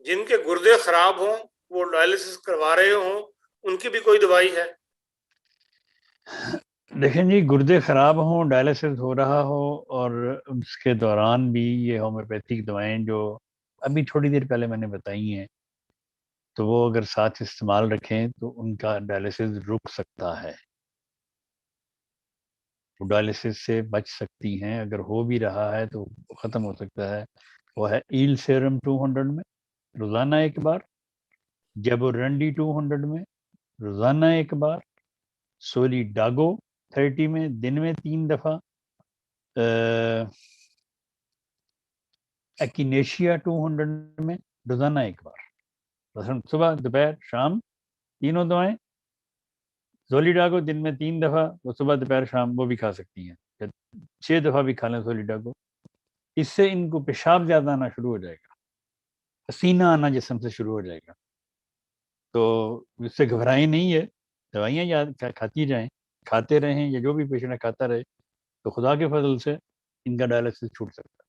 جن کے گردے خراب ہوں، وہ ڈائلسس کروا رہے ہوں، ان کی بھی کوئی دوائی ہے؟ دیکھیں جی، گردے خراب ہوں، ڈائلسس ہو رہا ہو، اور اس کے دوران بھی یہ ہومیوپیتھک دوائیں جو ابھی تھوڑی دیر پہلے میں نے بتائی ہیں، تو وہ اگر ساتھ استعمال رکھیں تو ان کا ڈائلسس رک سکتا ہے، وہ ڈائلسس سے بچ سکتی ہیں۔ اگر ہو بھی رہا ہے تو ختم ہو سکتا ہے۔ وہ ہے ایل سیرم 200 میں روزانہ ایک بار، جیبو رنڈی 200 میں روزانہ ایک بار، سولی ڈاگو 30 میں دن میں 3 دفعہ، ایکینیشیا 200 میں روزانہ ایک بار، مثلا صبح دوپہر شام تینوں دوائیں۔ زولی ڈاگو دن میں 3 دفعہ، وہ صبح دوپہر شام وہ بھی کھا سکتی ہیں، 6 دفعہ بھی کھا لیں زولی ڈاگو۔ اس سے ان کو پیشاب زیادہ آنا شروع ہو جائے گا، پسینہ آنا جسم سے شروع ہو جائے گا، تو اس سے گھبرائیں نہیں ہے، دوائیاں یاد کھاتی جائیں، کھاتے رہیں، یا جو بھی پیشنٹ کھاتا رہے، تو خدا کے فضل سے ان کا ڈائلسس چھوٹ سکتا ہے۔